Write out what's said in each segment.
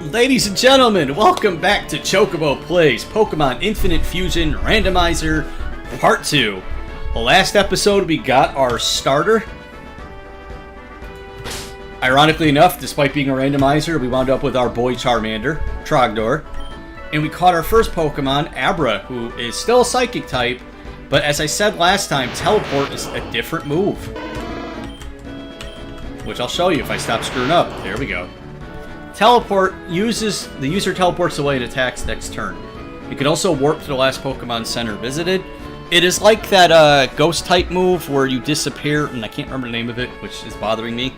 Ladies and gentlemen, welcome back to Chocobo Plays Pokemon Infinite Fusion Randomizer Part 2. The last episode we got our starter. Ironically enough, despite being a randomizer, we wound up with our boy Charmander, Trogdor. And we caught our first Pokemon, Abra, who is still a Psychic type, but as I said last time, Teleport is a different move. Which I'll show you if I stop screwing up. There we go. Teleport uses, the user teleports away and attacks next turn. You can also warp to the last Pokemon Center visited. It is like that Ghost type move where you disappear, and I can't remember the name of it, which is bothering me.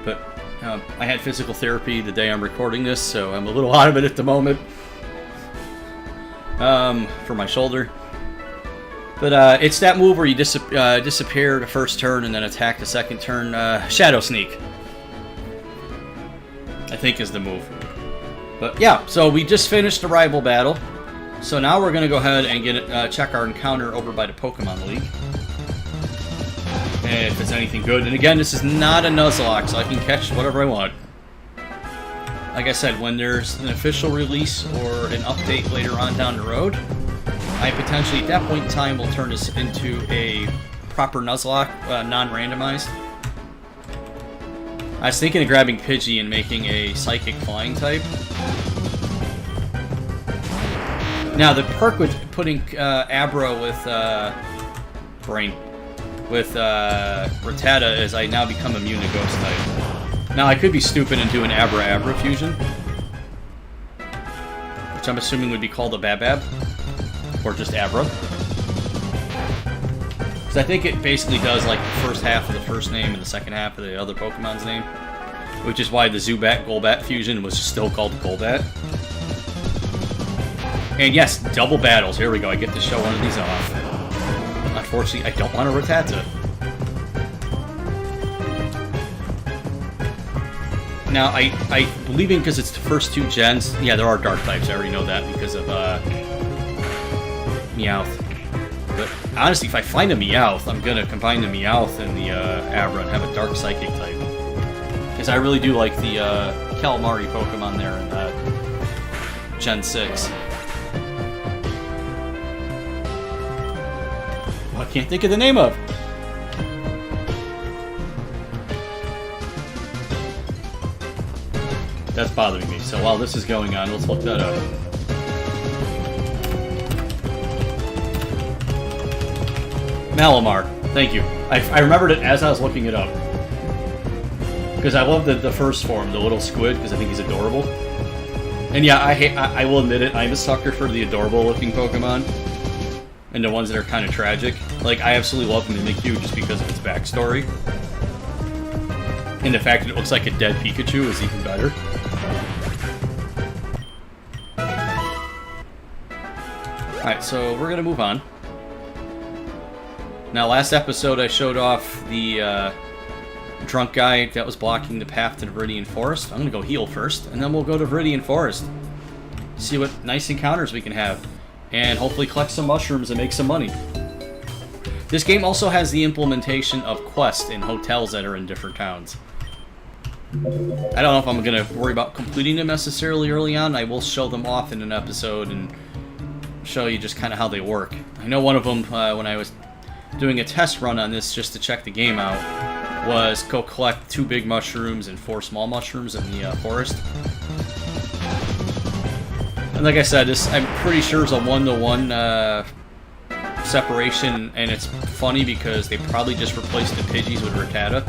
But I had physical therapy the day I'm recording this, so I'm a little out of it at the moment. For my shoulder. But it's that move where you disappear the first turn and then attack the second turn. Shadow Sneak, I think, is the move. But yeah, so we just finished the rival battle. So now we're going to go ahead and get check our encounter over by the Pokemon League. And if it's anything good. And again, this is not a Nuzlocke, so I can catch whatever I want. Like I said, when there's an official release or an update later on down the road, I potentially, at that point in time, will turn this into a proper Nuzlocke, non-randomized. I was thinking of grabbing Pidgey and making a Psychic Flying type. Now, the perk with putting Abra with Rattata is I now become immune to Ghost type. Now, I could be stupid and do an Abra-Abra fusion, which I'm assuming would be called a Babab, or just Abra. Because I think it basically does like the first half of the first name and the second half of the other Pokemon's name. Which is why the Zubat-Golbat fusion was still called Golbat. And yes, double battles. Here we go. I get to show one of these off. Unfortunately, I don't want a Rattata. Now, I believe in because it's the first two gens. Yeah, there are Dark types. I already know that because of Meowth. But honestly, if I find a Meowth, I'm going to combine the Meowth and the Abra and have a Dark Psychic type. Because I really do like the Calamari Pokemon there in Gen 6. Well, I can't think of the name of. That's bothering me. So while this is going on, let's look that up. Malamar. Thank you. I remembered it as I was looking it up. Because I love the first form, the little squid, because I think he's adorable. And yeah, I will admit it, I'm a sucker for the adorable-looking Pokemon. And the ones that are kind of tragic. Like, I absolutely love Mimikyu just because of its backstory. And the fact that it looks like a dead Pikachu is even better. Alright, so we're gonna move on. Now, last episode I showed off the drunk guy that was blocking the path to the Viridian Forest. I'm gonna go heal first, and then we'll go to Viridian Forest. See what nice encounters we can have. And hopefully collect some mushrooms and make some money. This game also has the implementation of quests in hotels that are in different towns. I don't know if I'm going to worry about completing them necessarily early on. I will show them off in an episode and show you just kind of how they work. I know one of them, when I was doing a test run on this just to check the game out, was go collect 2 big mushrooms and 4 small mushrooms in the forest. And like I said, this I'm pretty sure is a 1-to-1 separation, and it's funny because they probably just replaced the Pidgeys with Rattata.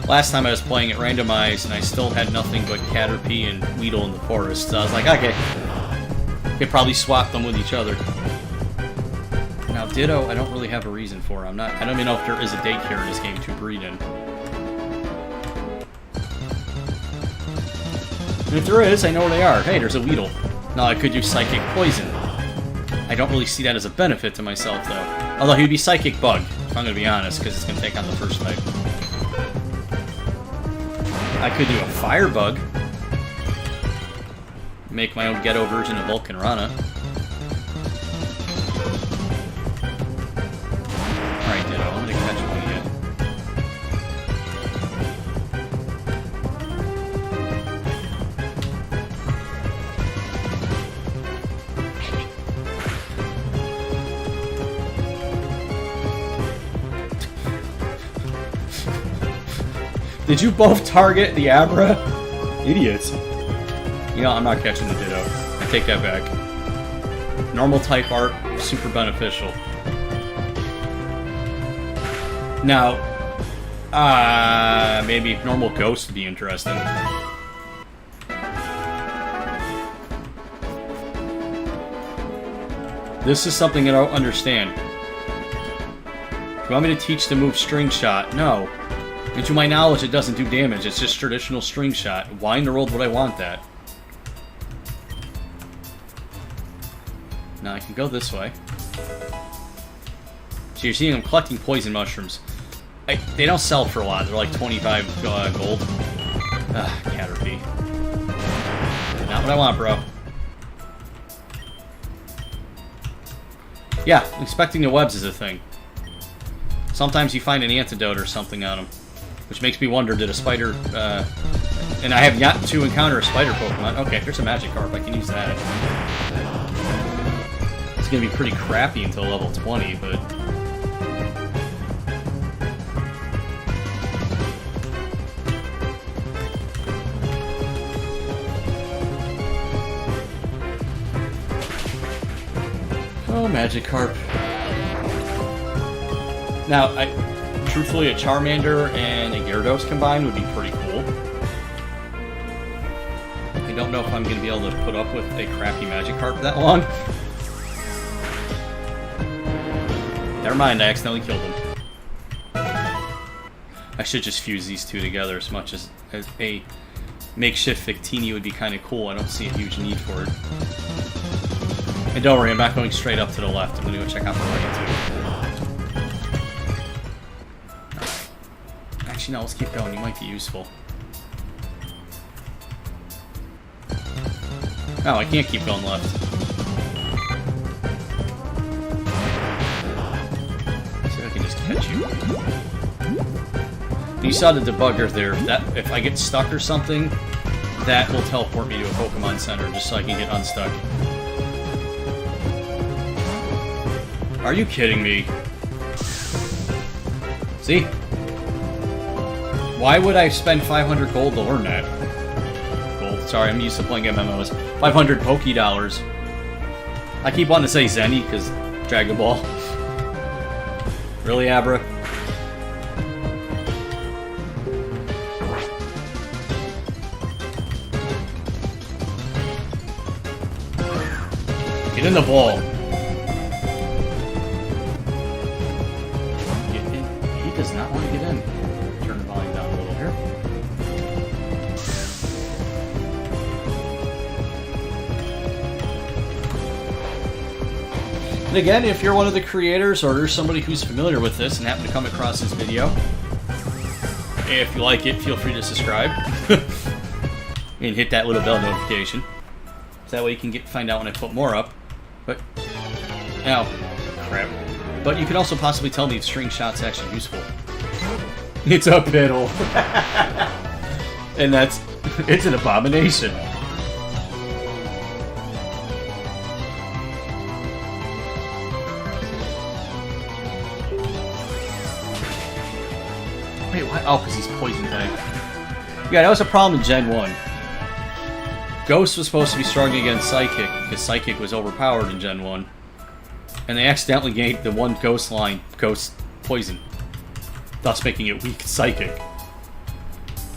Last time I was playing it randomized, and I still had nothing but Caterpie and Weedle in the forest, so I was like, okay, they probably swap them with each other. Now Ditto, I don't really have a reason for. I don't even know if there is a daycare in this game to breed in. And if there is, I know where they are. Hey, there's a Weedle. Now I could use Psychic Poison. I don't really see that as a benefit to myself, though. Although he would be Psychic Bug, if I'm going to be honest, because it's going to take on the first type. I could do a Firebug. Make my own ghetto version of Volcanrana. Alright, Ditto, I'm going to catch one again. Did you both target the Abra? Idiots. You know, I'm not catching the Ditto. I take that back. Normal type art, super beneficial. Now, maybe normal ghost would be interesting. This is something I don't understand. Do you want me to teach the move string shot? No. And to my knowledge, it doesn't do damage. It's just traditional string shot. Why in the world would I want that? Now I can go this way. So you're seeing I'm collecting poison mushrooms. They don't sell for a lot. They're like 25 gold. Caterpie. Not what I want, bro. Yeah, inspecting the webs is a thing. Sometimes you find an antidote or something on them. Which makes me wonder, did a spider... and I have yet to encounter a spider Pokemon. Okay, here's a Magikarp. I can use that. It's going to be pretty crappy until level 20, but... Oh, Magikarp. Now, truthfully, a Charmander and a Gyarados combined would be pretty cool. I don't know if I'm going to be able to put up with a crappy Magikarp that long. Never mind, I accidentally killed him. I should just fuse these two together as much as a makeshift Victini would be kind of cool. I don't see a huge need for it. And don't worry, I'm not going straight up to the left. I'm going to go check out the right, too. Actually, no, let's keep going. You might be useful. Oh, I can't keep going left. See if I can just catch you. You saw the debugger there. If I get stuck or something, that will teleport me to a Pokemon Center just so I can get unstuck. Are you kidding me? See? Why would I spend 500 gold to learn that? Gold. Sorry, I'm used to playing MMOs. 500 Poké dollars. I keep wanting to say Zenny because Dragon Ball. Really, Abra? Get in the ball. He does not want to get in. Turn the volume down a little here. And again, if you're one of the creators or you're somebody who's familiar with this and happen to come across this video, if you like it, feel free to subscribe and hit that little bell notification. So that way you can find out when I put more up. But, ow, crap. But you can also possibly tell me if string shot's actually useful. It's a piddle. And it's an abomination. Wait, what? Oh, because he's poison type. Yeah, that was a problem in Gen 1. Ghost was supposed to be strong against Psychic, because Psychic was overpowered in Gen 1. And they accidentally gave the one Ghost line Ghost Poison, thus making it weak Psychic.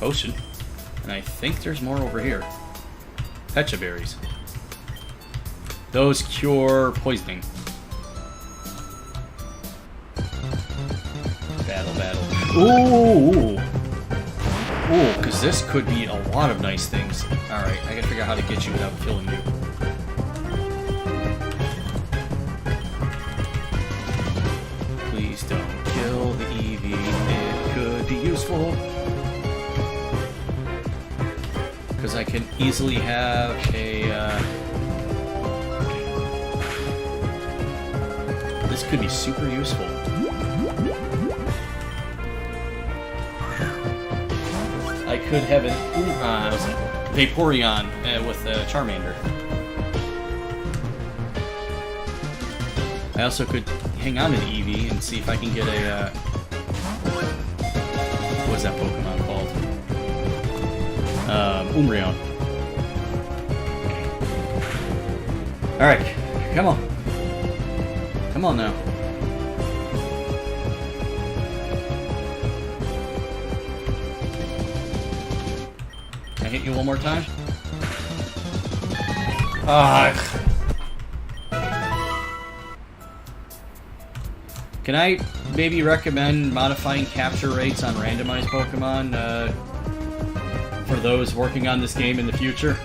Potion. And I think there's more over here. Pecha Berries. Those cure poisoning. Battle. Ooh! Ooh, because this could be a lot of nice things. Alright, I gotta figure out how to get you without killing you. Please don't kill the Eevee. It could be useful. Because I can easily have a... This could be super useful. I could have an Vaporeon with a Charmander. I also could hang on to the Eevee and see if I can get a... what was that Pokemon called? Umbreon. Alright, come on. Come on now. Can I hit you one more time? Can I maybe recommend modifying capture rates on randomized Pokemon for those working on this game in the future?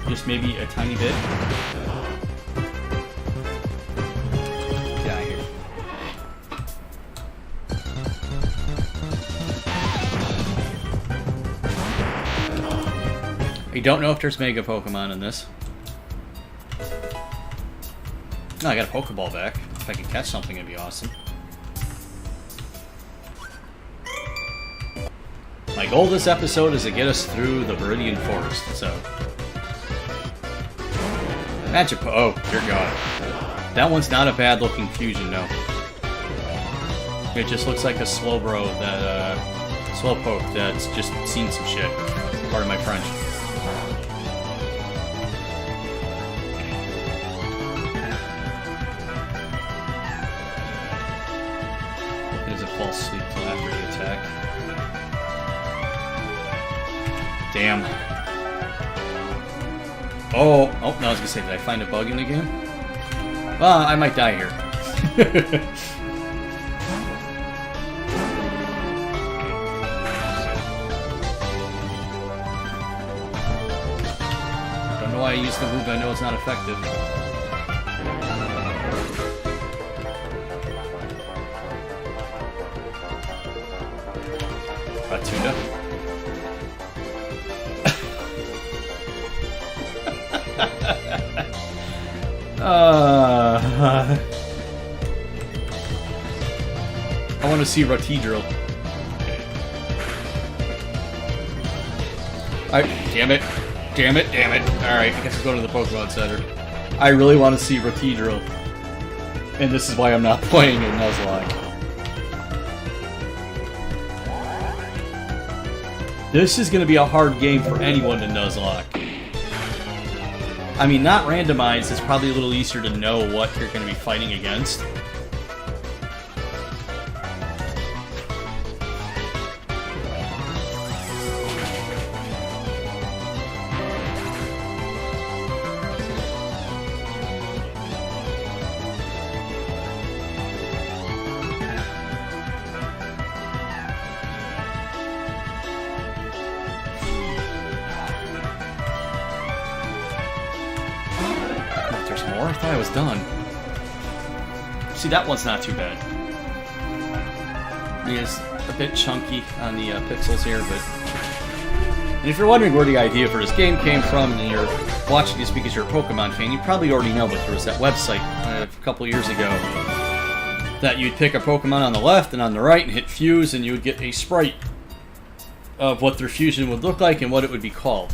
Just maybe a tiny bit. Get out of here. I don't know if there's Mega Pokemon in this. No, I got a Pokeball back. If I can catch something, it'd be awesome. My goal this episode is to get us through the Viridian Forest, so... Magic oh, dear God. That one's not a bad looking fusion, no. It just looks like a Slowbro that, Slowpoke that's just seen some shit. Pardon my French. There's a false sleep till after the attack. Damn. Oh, no, I was gonna say, did I find a bug in the game? Well, I might die here. Don't know why I used the move, I know it's not effective. Tuna. I want to see Rotidrill. Alright, damn it. Damn it, damn it. Alright, I guess we'll go to the Pokemon Center. I really want to see Rotidrill. And this is why I'm not playing in Nuzlocke. This is going to be a hard game for anyone in Nuzlocke. I mean, not randomized, it's probably a little easier to know what you're going to be fighting against. I thought I was done. See, that one's not too bad. It is a bit chunky on the pixels here, but... And if you're wondering where the idea for this game came from, and you're watching this because you're a Pokemon fan, you probably already know, but there was that website a couple years ago that you'd pick a Pokemon on the left and on the right and hit fuse, and you would get a sprite of what their fusion would look like and what it would be called.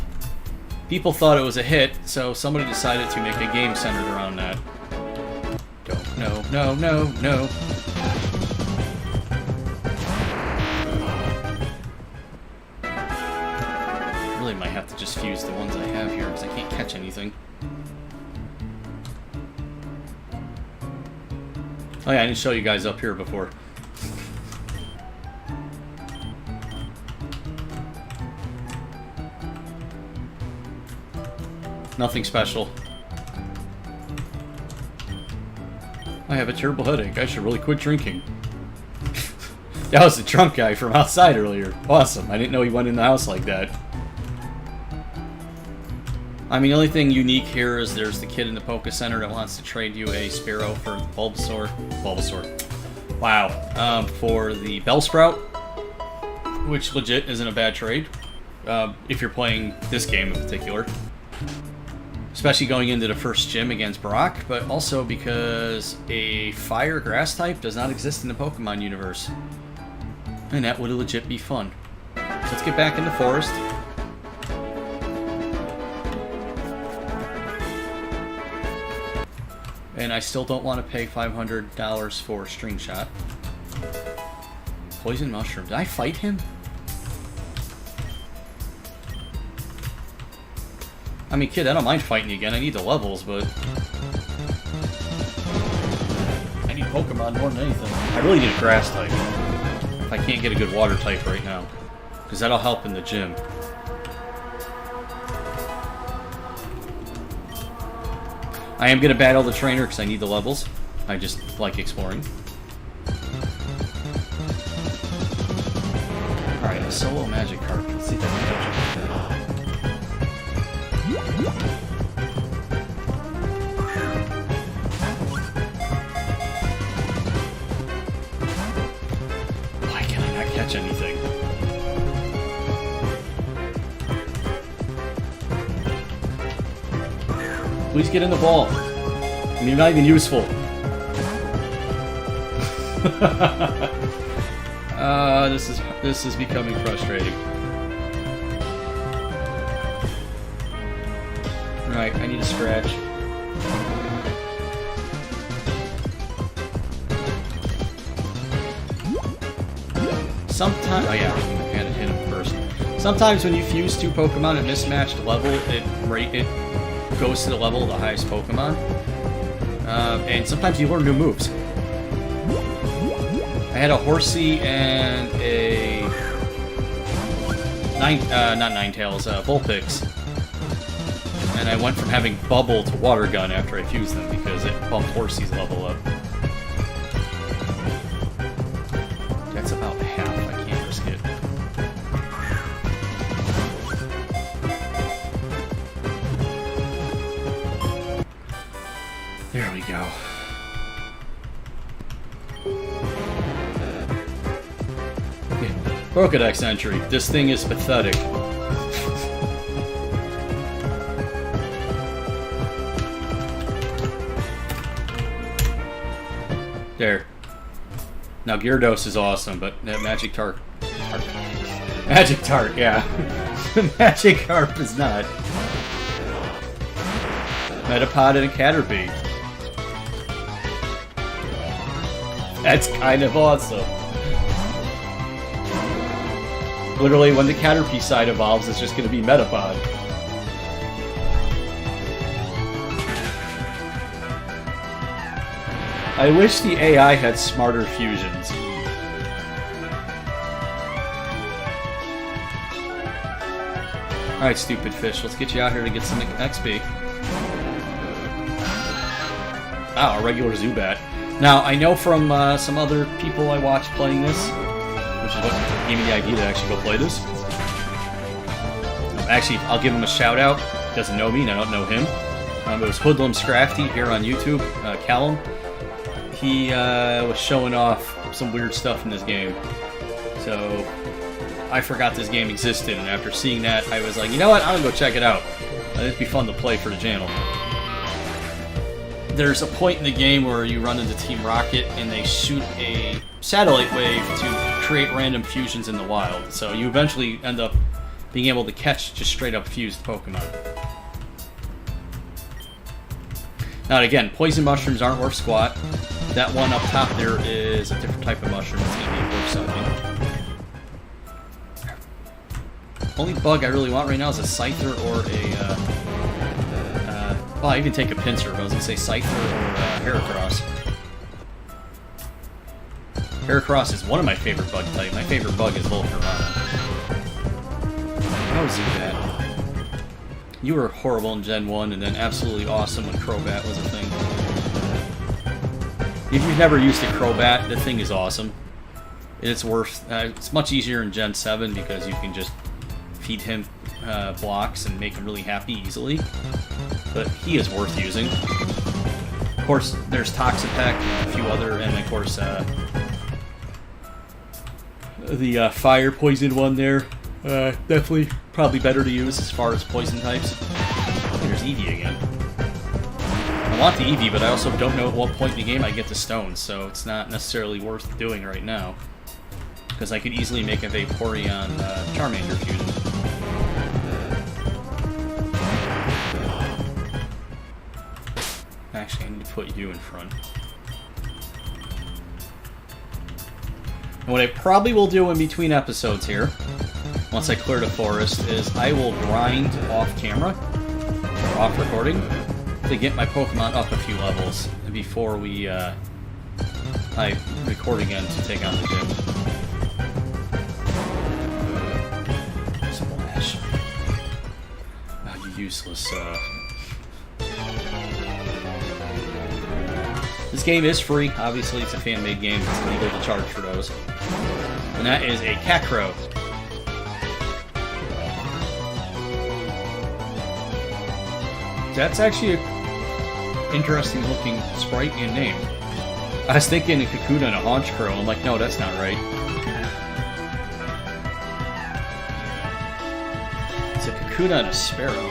People thought it was a hit, so somebody decided to make a game centered around that. No, no, no, no. Really might have to just fuse the ones I have here, because I can't catch anything. Oh yeah, I didn't show you guys up here before. Nothing special. I have a terrible headache. I should really quit drinking. That was the drunk guy from outside earlier. Awesome. I didn't know he went in the house like that. I mean, the only thing unique here is there's the kid in the Poké Center that wants to trade you a Spearow for Bulbasaur. Wow. For the Bellsprout, which legit isn't a bad trade. If you're playing this game in particular. Especially going into the first gym against Brock, but also because a fire grass type does not exist in the Pokemon universe. And that would legit be fun. So let's get back in the forest. And I still don't want to pay $500 for String Shot. Poison Mushroom. Did I fight him? I mean, kid, I don't mind fighting you again. I need the levels, but... I need Pokemon more than anything. I really need a Grass type. If I can't get a good Water type right now. Because that'll help in the gym. I am going to battle the trainer because I need the levels. I just like exploring. Alright, a solo magic card. Let's see if I can catch it. Why can I not catch anything? Please get in the ball. I mean, you're not even useful. This is becoming frustrating. Right, I need a scratch. Sometimes, oh yeah, I had to hit him first. Sometimes when you fuse two Pokemon at mismatched level, it goes to the level of the highest Pokemon. And sometimes you learn new moves. I had a Horsey and a not Ninetales, Vulpix. And I went from having Bubble to Water Gun after I fused them because it bumped Horsey's level up. That's about half. I can't risk it. There we go. Pokedex entry. This thing is pathetic. There. Now Gyarados is awesome, but that Magikarp... Magikarp, yeah. Magikarp is not. Metapod and a Caterpie. That's kind of awesome. Literally, when the Caterpie side evolves, it's just going to be Metapod. I wish the AI had smarter fusions. Alright, stupid fish, let's get you out here to get some XP. Ah, a regular Zubat. Now, I know from some other people I watched playing this, which is what gave me the idea to actually go play this. Actually, I'll give him a shout out. He doesn't know me and I don't know him. It was Hoodlum Scrafty here on YouTube, Callum. He was showing off some weird stuff in this game. So, I forgot this game existed, and after seeing that, I was like, you know what, I'm gonna go check it out. It'd be fun to play for the channel. There's a point in the game where you run into Team Rocket, and they shoot a satellite wave to create random fusions in the wild. So you eventually end up being able to catch just straight up fused Pokemon. Now again, poison mushrooms aren't worth squat. That one up top there is a different type of mushroom that's going to be worth something. Only bug I really want right now is a Scyther or a, well, I even take a Pinsir, but I was going to say Scyther or Heracross. Heracross is one of my favorite bug types. My favorite bug is Volcarona. How is that? You were horrible in Gen 1 and then absolutely awesome when Crobat was a thing. If you've never used a Crobat, the thing is awesome. It's worth. It's much easier in Gen 7 because you can just feed him blocks and make him really happy easily. But he is worth using. Of course, there's Toxapex and a few other, and of course, the fire poison one there. Definitely probably better to use as far as poison types. There's Eevee again. I want the Eevee, but I also don't know at what point in the game I get the stones, so it's not necessarily worth doing right now. Because I could easily make a Vaporeon Charmander fusion. Actually, I need to put you in front. And what I probably will do in between episodes here, once I clear the forest, is I will grind off camera, or off recording, to get my Pokemon up a few levels before I record again to take on the gym. Splash. Oh, you useless, This game is free. Obviously, it's a fan-made game. It's illegal to charge for those. And that is a Cacrow. That's actually an interesting-looking sprite and name. I was thinking a Kakuna and a Haunch Crow. I'm like, no, that's not right. It's a Kakuna and a Sparrow.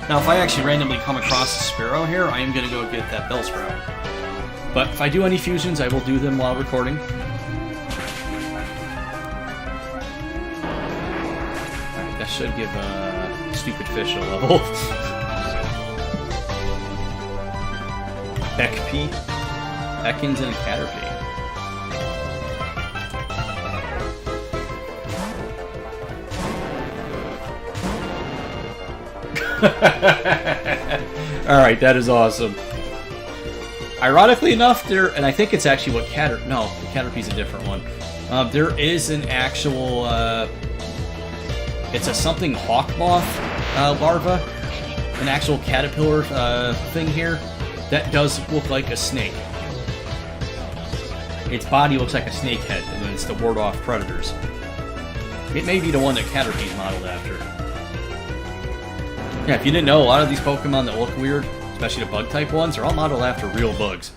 Now, if I actually randomly come across a Sparrow here, I am going to go get that Bellsprout. But if I do any fusions, I will do them while recording. Alright, that should give Stupid Fish a level. Ekp, Ekans, and a Caterpie. Alright, that is awesome. Ironically enough, and I think it's actually what no, the Caterpie's a different one. There is an actual, it's a something hawk moth larva, an actual caterpillar thing here, that does look like a snake. Its body looks like a snake head, and then it's to ward off predators. It may be the one that Caterpie's modeled after. Yeah, if you didn't know, a lot of these Pokemon that look weird, especially the bug-type ones, are all modeled after real bugs.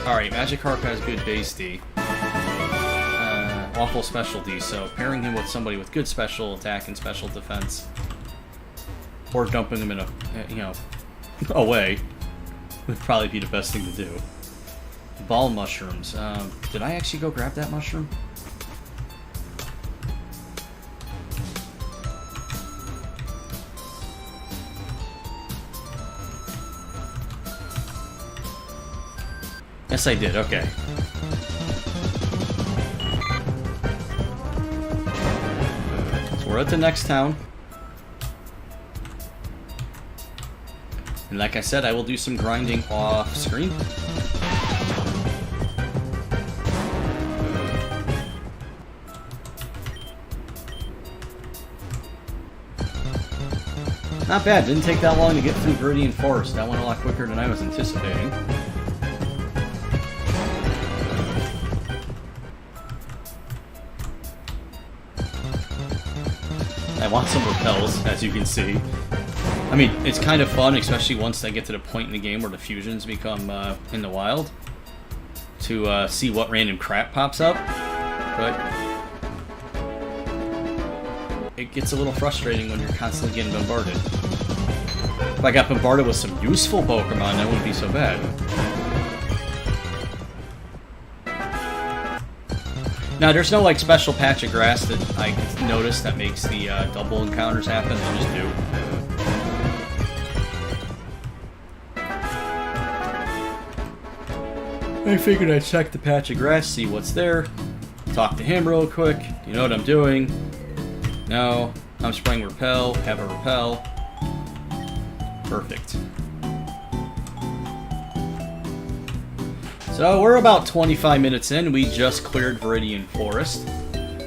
Alright, Magikarp has good base D. Awful special D, so pairing him with somebody with good special attack and special defense, or dumping him in a, away, would probably be the best thing to do. Ball mushrooms. Did I actually go grab that mushroom? Yes, I did. Okay. So we're at the next town. And like I said, I will do some grinding off screen. Not bad. Didn't take that long to get through Viridian Forest. That went a lot quicker than I was anticipating. I want some repels, as you can see. I mean, it's kind of fun, especially once I get to the point in the game where the fusions become in the wild, to see what random crap pops up. But it gets a little frustrating when you're constantly getting bombarded. If I got bombarded with some useful Pokemon, that wouldn't be so bad. Now, there's no like special patch of grass that I noticed that makes the double encounters happen. They just do. I figured I'd check the patch of grass, see what's there, talk to him real quick. Do you know what I'm doing? No. I'm spraying repel. Have a repel. Perfect. So we're about 25 minutes in. We just cleared Viridian Forest.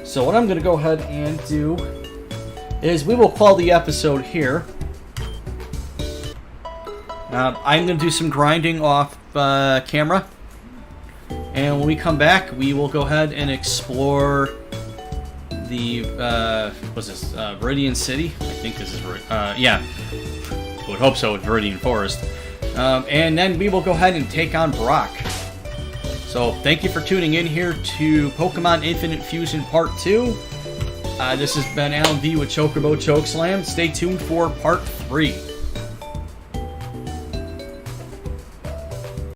So what I'm going to go ahead and do is we will call the episode here. I'm going to do some grinding off camera. And when we come back, we will go ahead and explore the, what's this, Viridian City? I think this is, yeah. I would hope so with Viridian Forest. And then we will go ahead and take on Brock. So, thank you for tuning in here to Pokemon Infinite Fusion Part 2. This has been Alan V with Chocobo Chokeslam. Stay tuned for Part 3.